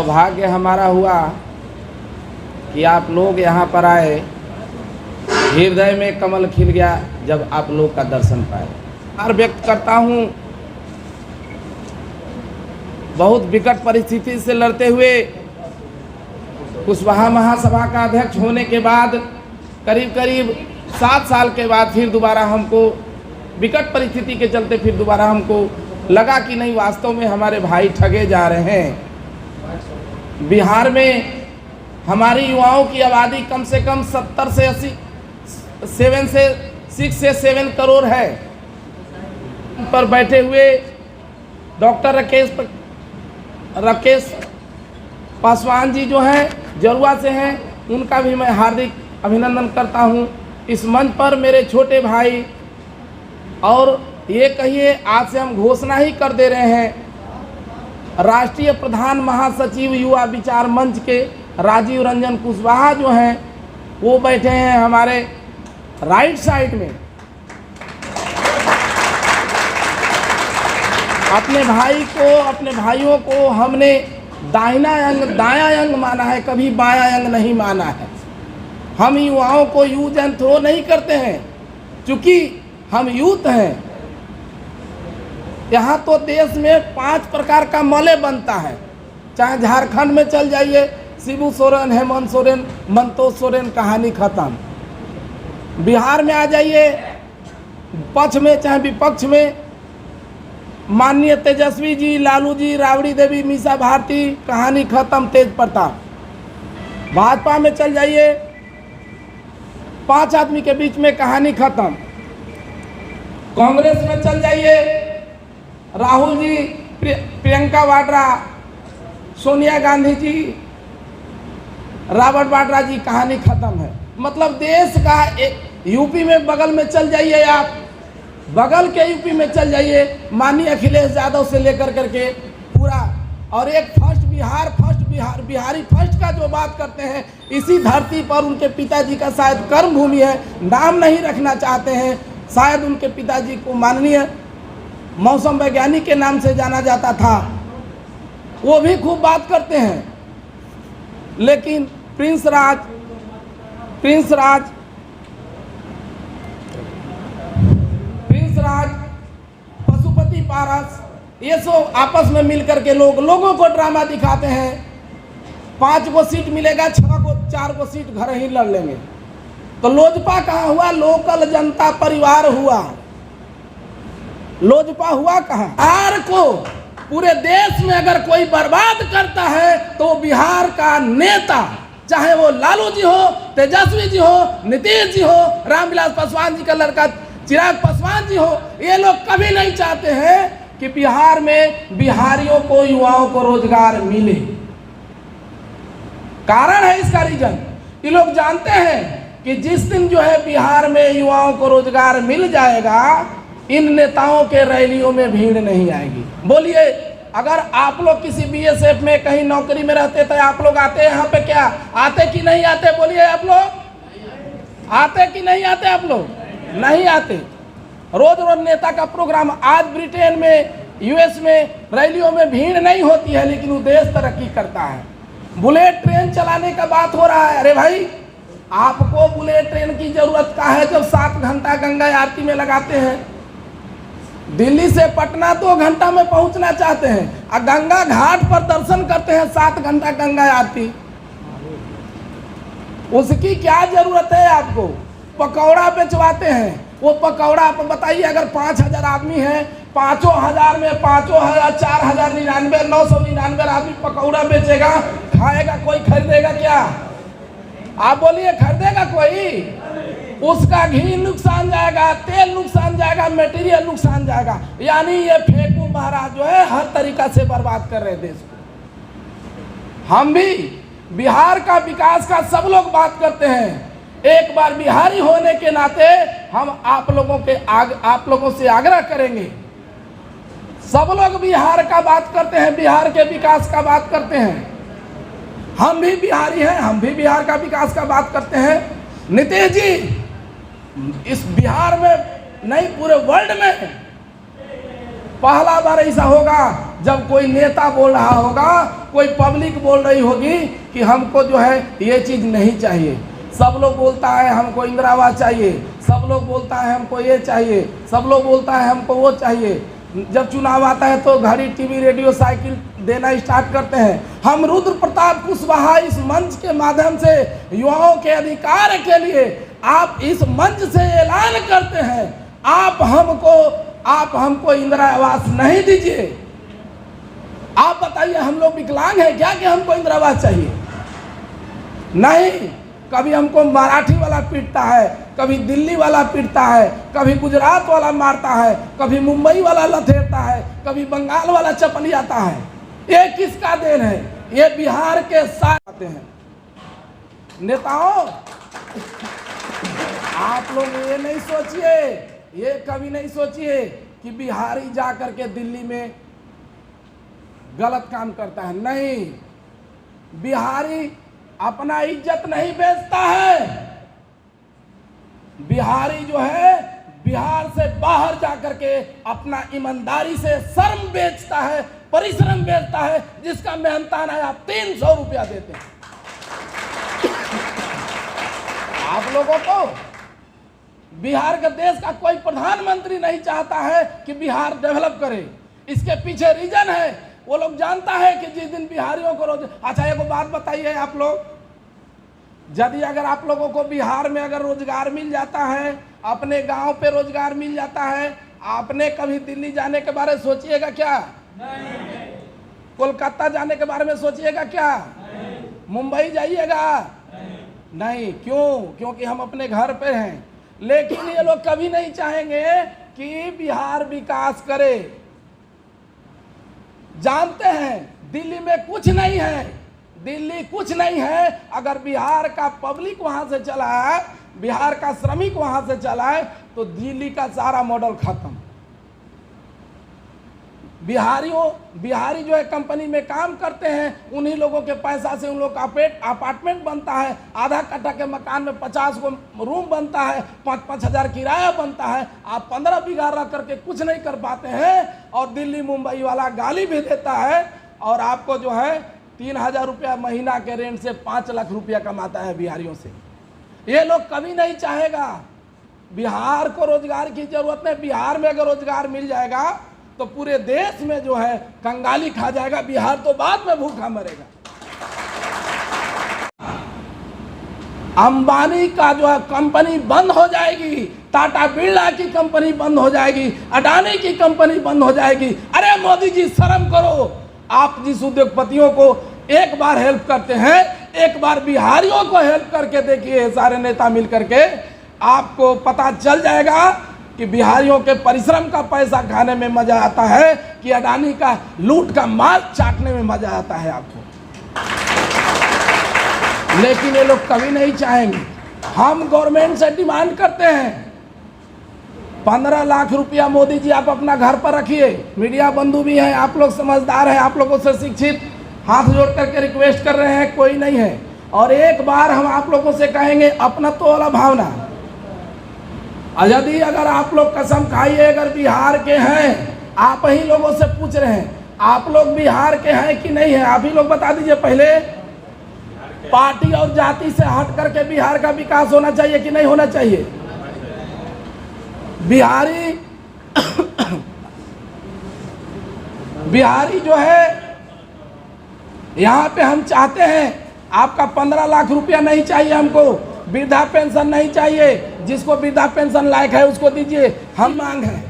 सौभाग्य हमारा हुआ कि आप लोग यहाँ पर आए। हृदय में कमल खिल गया जब आप लोग का दर्शन पाए। और व्यक्त करता हूँ, बहुत विकट परिस्थिति से लड़ते हुए कुशवाहा महासभा का अध्यक्ष होने के बाद करीब 7 साल के बाद फिर दोबारा हमको विकट परिस्थिति के चलते फिर दोबारा हमको लगा कि नहीं, वास्तव में हमारे भाई ठगे जा रहे हैं। बिहार में हमारी युवाओं की आबादी कम से कम 70 से 80 6 से 7 करोड़ है। पर बैठे हुए डॉक्टर राकेश पासवान जी जो हैं, जरुआ से हैं, उनका भी मैं हार्दिक अभिनंदन करता हूं। इस मंच पर मेरे छोटे भाई, और ये कहिए आज से हम घोषणा ही कर दे रहे हैं, राष्ट्रीय प्रधान महासचिव युवा विचार मंच के राजीव रंजन कुशवाहा जो हैं, वो बैठे हैं हमारे राइट साइड में। अपने भाई को, अपने भाइयों को हमने दायां अंग माना है, कभी बायां अंग नहीं माना है। हम युवाओं को यूज एंड थ्रो नहीं करते हैं, क्योंकि हम यूथ हैं। यहाँ तो देश में 5 प्रकार का मले बनता है। चाहे झारखंड में चल जाइए, शिबू सोरेन, हेमंत सोरेन, मंतोष सोरेन, कहानी खत्म। बिहार में आ जाइए, पक्ष में चाहे विपक्ष में, माननीय तेजस्वी जी, लालू जी, राबड़ी देवी, मीसा भारती, कहानी खत्म, तेज प्रताप। भाजपा में चल जाइए, 5 आदमी के बीच में कहानी खत्म। कांग्रेस में चल जाइए, राहुल जी, प्रियंका वाड्रा, सोनिया गांधी जी, रॉबर्ट वाड्रा जी, कहानी खत्म है। मतलब देश का एक यूपी में बगल में चल जाइए, आप बगल के यूपी में चल जाइए, माननीय अखिलेश यादव से लेकर करके पूरा, और एक बिहारी फर्स्ट का जो बात करते हैं, इसी धरती पर उनके पिताजी का शायद कर्म भूमि है, नाम नहीं रखना चाहते हैं। शायद उनके पिताजी को माननीय मौसम वैज्ञानिक के नाम से जाना जाता था, वो भी खूब बात करते हैं। लेकिन प्रिंस राज, पशुपति पारस, ये सब आपस में मिलकर के लोगों को ड्रामा दिखाते हैं। 5 को सीट मिलेगा, 4 को सीट घर ही लड़ लेंगे। तो लोजपा कहाँ हुआ? लोकल जनता परिवार हुआ। लोजपा हुआ कहाँ? बिहार को पूरे देश में अगर कोई बर्बाद करता है तो बिहार का नेता, चाहे वो लालू जी हो, तेजस्वी जी हो, नीतीश जी हो, रामविलास पासवान जी का लड़का चिराग पासवान जी हो, ये लोग कभी नहीं चाहते हैं कि बिहार में बिहारियों को, युवाओं को रोजगार मिले। कारण है इसका रीजन, ये लोग जानते हैं कि जिस दिन जो है बिहार में युवाओं को रोजगार मिल जाएगा, इन नेताओं के रैलियों में भीड़ नहीं आएगी। बोलिए, अगर आप लोग किसी बीएसएफ में कहीं नौकरी में रहते तो आप लोग आते यहाँ पे? क्या आते कि नहीं आते? बोलिए, आप लोग आते कि नहीं आते? आप लोग नहीं आते। रोज नेता का प्रोग्राम, आज ब्रिटेन में, यूएस में रैलियों में भीड़ नहीं होती है, लेकिन वो देश तरक्की करता है। बुलेट ट्रेन चलाने का बात हो रहा है। अरे भाई, आपको बुलेट ट्रेन की जरूरत का है जब 7 घंटा गंगा आरती में लगाते हैं। दिल्ली से पटना 2 घंटा में पहुंचना चाहते हैं, और गंगा घाट पर दर्शन करते हैं 7 घंटा गंगा आरती। उसकी क्या जरूरत है आपको? पकौड़ा बेचवाते हैं, वो पकौड़ा आप बताइए, अगर 5000 आदमी है, 5000 में 5000, 4099, 999 आदमी पकौड़ा बेचेगा, खाएगा कोई? खरीदेगा क्या? आप बोलिए, खरीदेगा कोई? उसका घी नुकसान जाएगा, तेल नुकसान जाएगा, मटेरियल नुकसान जाएगा। यानी ये फेंकू महाराज जो है हर तरीका से बर्बाद कर रहे देश को। हम भी बिहार का विकास का सब लोग बात करते हैं। एक बार बिहारी होने के नाते हम आप लोगों से आग्रह करेंगे, सब लोग बिहार का बात करते हैं, बिहार के विकास का बात करते हैं। हम भी बिहारी हैं, हम भी बिहार का विकास का बात करते हैं। नीतीश जी, इस बिहार में नहीं पूरे वर्ल्ड में पहला बार ऐसा होगा जब कोई नेता बोल रहा होगा, कोई पब्लिक बोल रही होगी कि हमको जो है ये चीज़ नहीं चाहिए। सब लोग बोलता है हमको इंदिरा आवास चाहिए, सब लोग बोलता है हमको ये चाहिए, सब लोग बोलता है हमको वो चाहिए। जब चुनाव आता है तो घड़ी, टीवी, रेडियो, साइकिल देना स्टार्ट करते हैं। हम रुद्र प्रताप कुशवाहा इस मंच के माध्यम से युवाओं के अधिकार के लिए आप इस मंच से ऐलान करते हैं, आप हमको इंदिरा आवास नहीं दीजिए। आप बताइए, हम लोग विकलांग हैं क्या कि हमको इंदिरा आवास चाहिए? नहीं। कभी हमको मराठी वाला पीटता है, कभी दिल्ली वाला पीटता है, कभी गुजरात वाला मारता है, कभी मुंबई वाला लथेरता है, कभी बंगाल वाला चपलियाता है। ये किसका देन है? ये बिहार के साथ आते हैं। नेताओं, आप लोग ये नहीं सोचिए, ये कभी नहीं सोचिए कि बिहारी जा करके दिल्ली में गलत काम करता है। नहीं, बिहारी अपना इज्जत नहीं बेचता है। बिहारी जो है बिहार से बाहर जाकर के अपना ईमानदारी से शर्म बेचता है, परिश्रम बेचता है, जिसका मेहनताना आप 300 रुपया देते हैं। आप लोगों को बिहार के देश का कोई प्रधानमंत्री नहीं चाहता है कि बिहार डेवलप करे। इसके पीछे रीजन है, वो लोग जानता है कि जिस दिन बिहारियों को अच्छा एक बात बताइए आप लोग, यदि अगर आप लोगों को बिहार में अगर रोजगार मिल जाता है, अपने गांव पे रोजगार मिल जाता है, आपने कभी दिल्ली जाने के बारे में सोचिएगा क्या? नहीं। कोलकाता जाने के बारे में सोचिएगा क्या? नहीं। मुंबई जाइएगा? नहीं। क्यों? क्योंकि हम अपने घर पे हैं। लेकिन ये लोग कभी नहीं चाहेंगे कि बिहार विकास करे। जानते हैं दिल्ली में कुछ नहीं है, दिल्ली कुछ नहीं है। अगर बिहार का पब्लिक वहां से चला है, बिहार का श्रमिक वहां से चला है, तो दिल्ली का सारा मॉडल खत्म। बिहारी जो है कंपनी में काम करते हैं, उन्हीं लोगों के पैसा से उन लोग का अपार्टमेंट बनता है। आधा कट्ठा के मकान में 50 को रूम बनता है, 5-5 हजार किराया बनता है। आप 15 बीघा रख करके कुछ नहीं कर पाते हैं, और दिल्ली मुंबई वाला गाली भी देता है, और आपको जो है 3000 रुपया महीना के रेंट से 5 लाख रुपया कमाता है बिहारियों से। ये लोग कभी नहीं चाहेगा। बिहार को रोजगार की जरूरत नहीं। बिहार में अगर रोजगार मिल जाएगा तो पूरे देश में जो है कंगाली खा जाएगा, बिहार तो बाद में भूखा मरेगा। अंबानी का जो है कंपनी बंद हो जाएगी, टाटा बिरला की कंपनी बंद हो जाएगी, अडानी की कंपनी बंद हो जाएगी। अरे मोदी जी शर्म करो। आप जिस उद्योगपतियों को एक बार हेल्प करते हैं, एक बार बिहारियों को हेल्प करके देखिए, सारे नेता मिल करके, आपको पता चल जाएगा कि बिहारियों के परिश्रम का पैसा खाने में मजा आता है कि अडानी का लूट का माल चाटने में मजा आता है आपको। लेकिन ये लोग कभी नहीं चाहेंगे। हम गवर्नमेंट से डिमांड करते हैं 15 लाख रुपया मोदी जी आप अपना घर पर रखिए। मीडिया बंधु भी हैं, आप लोग समझदार हैं, आप लोगों से शिक्षित, हाथ जोड़ करके रिक्वेस्ट कर रहे हैं, कोई नहीं है। और एक बार हम आप लोगों से कहेंगे अपनत्व वाला भावना, यदि अगर आप लोग कसम खाइए, अगर बिहार के हैं, आप ही लोगों से पूछ रहे हैं, आप लोग बिहार के हैं कि नहीं है? आप ही लोग बता दीजिए पहले। पार्टी और जाति से हट करके बिहार का विकास होना चाहिए कि नहीं होना चाहिए? बिहारी जो है, यहाँ पे हम चाहते हैं आपका 15 लाख रुपया नहीं चाहिए हमको, वृद्धा पेंशन नहीं चाहिए, जिसको वृद्धा पेंशन लायक है उसको दीजिए। हम मांग है,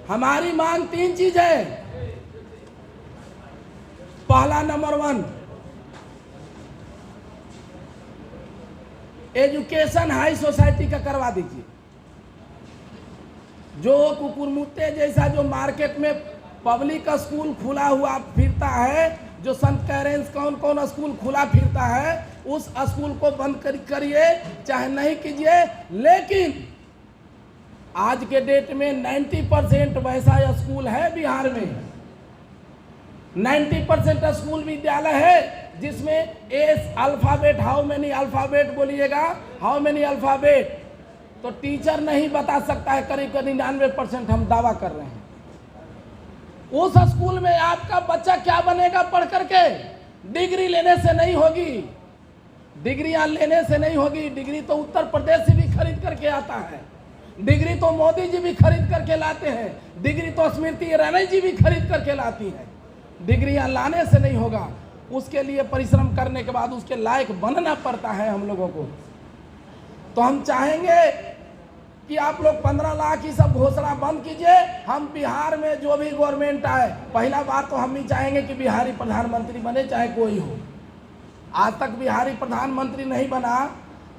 हमारी मांग 3 चीज है। पहला नंबर 1, एजुकेशन हाई सोसाइटी का करवा दीजिए। जो कुकुरमुत्ते जैसा जो मार्केट में पब्लिक स्कूल खुला हुआ फिरता है, जो संत कैरेंस कौन कौन स्कूल खुला फिरता है, उस स्कूल को बंद करिए, चाहे नहीं कीजिए। लेकिन आज के डेट में 90% वैसा स्कूल है बिहार में, 90% स्कूल विद्यालय है जिसमें S alphabet, how many alphabet बोलिएगा, हाउ मेनी अल्फाबेट, तो टीचर नहीं बता सकता है। करीब 99% हम दावा कर रहे हैं। उस स्कूल में आपका बच्चा क्या बनेगा पढ़ करके? डिग्री लेने से नहीं होगी, डिग्रियां लेने से नहीं होगी। डिग्री तो उत्तर प्रदेश से भी खरीद करके आता है, डिग्री तो मोदी जी भी खरीद करके लाते हैं, डिग्री तो स्मृति ईरानी जी भी खरीद करके लाती है। डिग्रियां लाने से नहीं होगा, उसके लिए परिश्रम करने के बाद उसके लायक बनना पड़ता है हम लोगों को। तो हम चाहेंगे कि आप लोग 15 लाख की सब घोषणा बंद कीजिए। हम बिहार में जो भी गवर्नमेंट आए, पहला बात तो हम ही चाहेंगे कि बिहारी प्रधानमंत्री बने, चाहे कोई हो। आज तक बिहारी प्रधानमंत्री नहीं बना,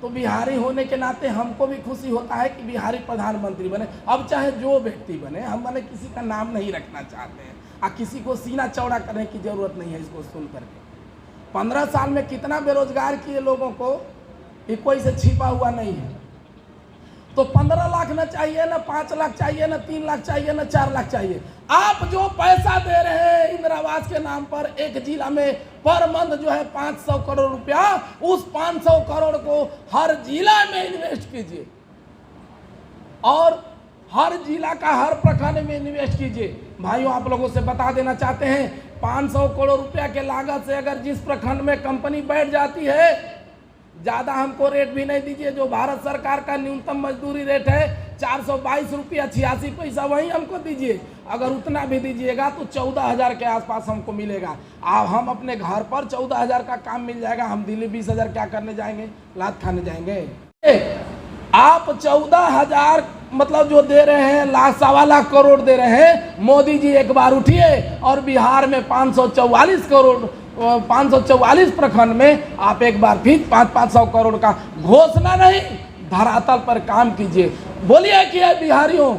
तो बिहारी होने के नाते हमको भी खुशी होता है कि बिहारी प्रधानमंत्री बने। अब चाहे जो व्यक्ति बने, हम मैंने किसी का नाम नहीं रखना चाहते हैं और किसी को सीना चौड़ा करने की जरूरत नहीं है। इसको सुन करके 15 साल में कितना बेरोजगार किए लोगों को, ये कोई से छिपा हुआ नहीं है। तो 15 लाख न चाहिए, न 5 लाख चाहिए, न 3 लाख चाहिए, न 4 लाख चाहिए। आप जो पैसा दे रहे हैं इंदिरा आवास के नाम पर, एक जिला में पर मंथ जो है 500 करोड़ रुपया, उस 500 करोड़ को हर जिला में इन्वेस्ट कीजिए और हर जिला का हर प्रखंड में इन्वेस्ट कीजिए। भाइयों, आप लोगों से बता देना चाहते हैं, 500 करोड़ रुपया के लागत से अगर जिस प्रखंड में कंपनी बैठ जाती है, ज़्यादा हमको रेट भी नहीं दीजिए। जो भारत सरकार का न्यूनतम मजदूरी रेट है 422 रुपया 86 पैसा, वही हमको दीजिए। अगर उतना भी दीजिएगा तो 14,000 के आसपास हमको मिलेगा। हम अपने घर पर 14,000 का काम मिल जाएगा। हम दिल्ली 20,000 क्या करने जाएंगे? लात खाने जाएंगे। आप 14,000 मतलब जो दे रहे हैं, लाख 1.25 लाख करोड़ दे रहे हैं। मोदी जी एक बार उठिए और बिहार में 544 करोड़ 544 प्रखंड में आप एक बार फिर 500 करोड़ का घोषणा नहीं, धरातल पर काम कीजिए। बोलिए कि बिहारियों,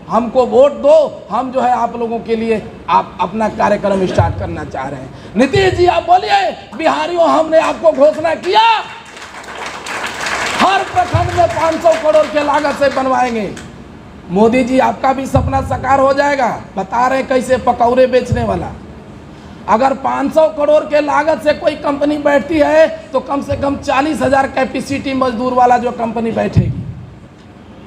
हमको वोट दो, हम जो है आप लोगों के लिए आप अपना कार्यक्रम स्टार्ट करना चाह रहे हैं। नीतीश जी आप बोलिए, बिहारियों हमने आपको घोषणा किया, हर प्रखंड में 500 करोड़ के लागत से बनवाएंगे। मोदी जी आपका भी सपना साकार हो जाएगा। बता रहे कैसे, पकौड़े बेचने वाला। अगर 500 करोड़ के लागत से कोई कंपनी बैठती है तो कम से कम 40,000 कैपेसिटी मजदूर वाला जो कंपनी बैठेगी।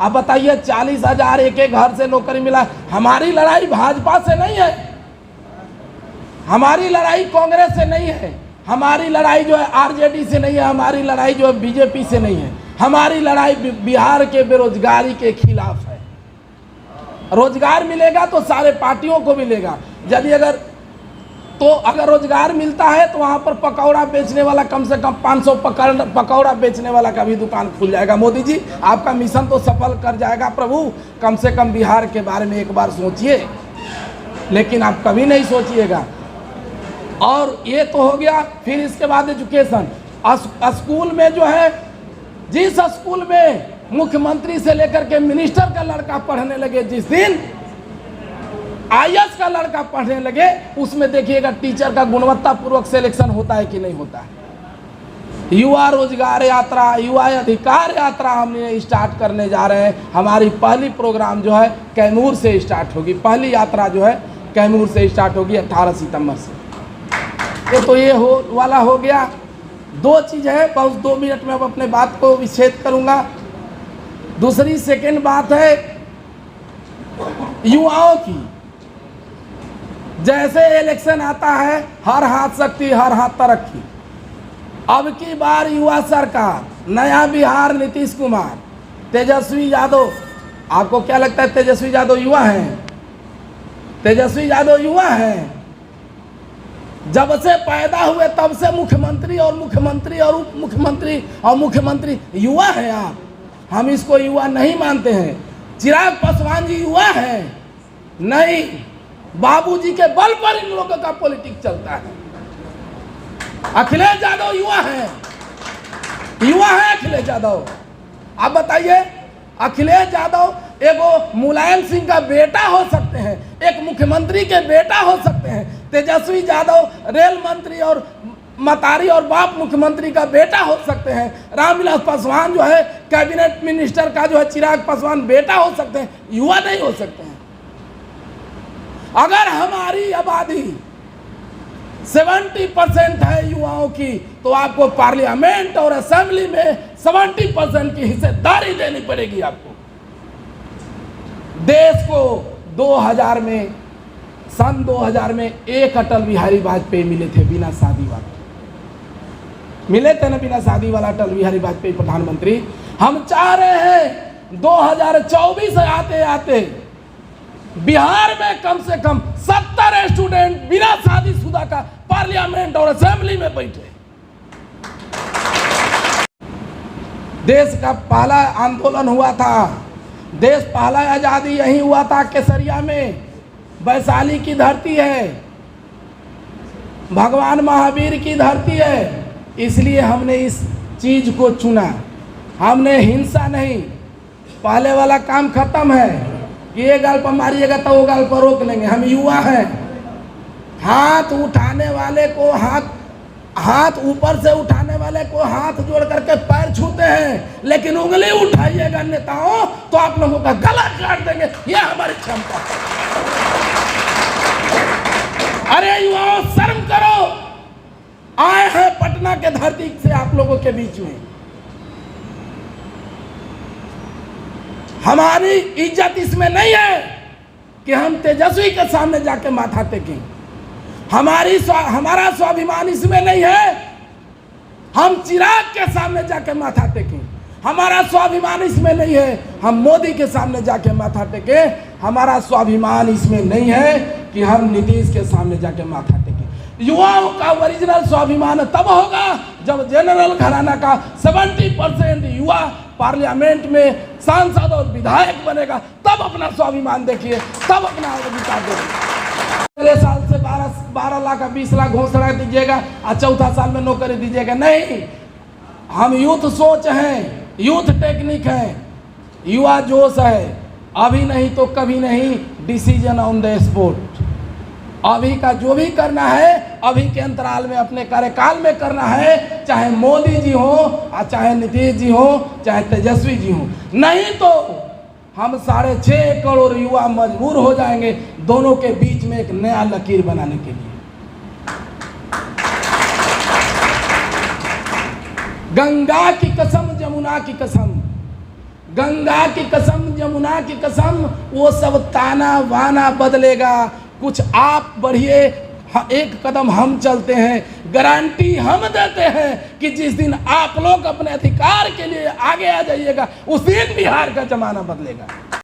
आप बताइए, 40,000 एक एक घर से नौकरी मिला। हमारी लड़ाई भाजपा से नहीं है, हमारी लड़ाई कांग्रेस से नहीं है, हमारी लड़ाई जो है आरजेडी से नहीं है, हमारी लड़ाई जो है बीजेपी से नहीं है। हमारी लड़ाई बिहार के बेरोजगारी के खिलाफ है। रोजगार मिलेगा तो सारे पार्टियों को मिलेगा। यदि अगर रोजगार मिलता है तो वहाँ पर पकौड़ा बेचने वाला कम से कम 500 पकौड़ा बेचने वाला का भी दुकान खुल जाएगा। मोदी जी आपका मिशन तो सफल कर जाएगा प्रभु। कम से कम बिहार के बारे में एक बार सोचिए, लेकिन आप कभी नहीं सोचिएगा। और ये तो हो गया। फिर इसके बाद एजुकेशन, स्कूल में जो है, जिस स्कूल में मुख्यमंत्री से लेकर के मिनिस्टर का लड़का पढ़ने लगे, जिस दिन IAS का लड़का पढ़ने लगे, उसमें देखिएगा टीचर का गुणवत्ता पूर्वक सिलेक्शन होता है कि नहीं होता है। युवा रोजगार यात्रा, युवा अधिकार यात्रा हमने स्टार्ट करने जा रहे हैं। हमारी पहली प्रोग्राम जो है कैमूर से स्टार्ट होगी। पहली यात्रा जो है कैमूर से स्टार्ट होगी 18 सितंबर से। तो ये वाला हो गया। 2 चीज़ है, बस 2 मिनट में अब अपने बात को विच्छेद करूँगा। दूसरी सेकेंड बात है युवाओं की। जैसे इलेक्शन आता है, हर हाथ शक्ति हर हाथ तरक्की। अब की बार युवा सरकार, नया बिहार, नीतीश कुमार, तेजस्वी यादव। आपको क्या लगता है तेजस्वी यादव युवा हैं? तेजस्वी यादव युवा हैं। जब से पैदा हुए तब से मुख्यमंत्री और मुख्यमंत्री और उप मुख्यमंत्री और मुख्यमंत्री युवा हैं आप। हम इसको युवा नहीं मानते हैं। चिराग पासवान जी युवा हैं? नहीं, बाबूजी के बल पर इन लोगों का पॉलिटिक्स चलता है। अखिलेश यादव युवा हैं? युवा है अखिलेश यादव? आप बताइए, अखिलेश यादव एगो मुलायम सिंह का बेटा हो सकते हैं, एक मुख्यमंत्री के बेटा हो सकते हैं। तेजस्वी यादव रेल मंत्री और मतारी और बाप मुख्यमंत्री का बेटा हो सकते हैं। रामविलास पासवान जो है कैबिनेट मिनिस्टर का जो है चिराग पासवान बेटा हो सकते हैं, युवा नहीं हो सकते हैं। अगर हमारी आबादी 70% है युवाओं की, तो आपको पार्लियामेंट और असेंबली में 70% की हिस्सेदारी देनी पड़ेगी। आपको देश को 2000 में सन 2000 में एक अटल बिहारी वाजपेयी मिले थे बिना शादी वाले, मिले थे ना बिना शादी वाला अटल बिहारी वाजपेयी प्रधानमंत्री। हम चाह रहे हैं 2024 आते आते बिहार में कम से कम 70 स्टूडेंट बिना शादीशुदा का पार्लियामेंट और असेंबली में बैठे। देश का पहला आंदोलन हुआ था, देश पहला आजादी यही हुआ था केसरिया में, वैशाली की धरती है, भगवान महावीर की धरती है, इसलिए हमने इस चीज को चुना। हमने हिंसा नहीं, पहले वाला काम खत्म है कि ये गाल पर मारिएगा तो वो गाल पर रोक लेंगे। हम युवा हैं, हाथ उठाने वाले को हाथ ऊपर से उठाने वाले को हाथ जोड़ करके पैर छूते हैं, लेकिन उंगली उठाइएगा नेताओं तो आप लोगों का गला काट देंगे। ये हमारी क्षमता है। अरे युवाओं, शर्म करो, आए हैं पटना के धरती से आप लोगों के बीच में। हमारी इज्जत इसमें नहीं है कि हम तेजस्वी के सामने जाके माथा टेकें। हमारा स्वाभिमान इसमें नहीं है हम चिराग के सामने जाके माथा टेकें। हमारा स्वाभिमान इसमें नहीं है हम मोदी के सामने जाके माथा टेकें। हमारा स्वाभिमान इसमें नहीं है कि हम नीतीश के सामने जाके माथा टेकें। युवाओं का ओरिजिनल स्वाभिमान तब होगा जब जनरल घराना का 70% युवा पार्लियामेंट में सांसद और विधायक बनेगा, तब अपना स्वाभिमान देखिए, तब अपना अधिकार देखिए। अगले साल से 12 लाख 20 लाख घोषणा दीजिएगा और चौथा साल में नौकरी दीजिएगा, नहीं। हम यूथ सोच हैं, यूथ टेक्निक है, युवा जोश है। अभी नहीं तो कभी नहीं, डिसीजन ऑन द स्पॉट। अभी का जो भी करना है अभी के अंतराल में अपने कार्यकाल में करना है, चाहे मोदी जी हो और चाहे नीतीश जी हो, चाहे तेजस्वी जी हो। नहीं तो हम 6.5 करोड़ युवा मजबूर हो जाएंगे दोनों के बीच में एक नया लकीर बनाने के लिए। गंगा की कसम, जमुना की कसम, गंगा की कसम, जमुना की कसम, वो सब ताना वाना बदलेगा। कुछ आप बढ़िए, एक कदम हम चलते हैं। गारंटी हम देते हैं कि जिस दिन आप लोग अपने अधिकार के लिए आगे आ जाइएगा उस दिन बिहार का जमाना बदलेगा।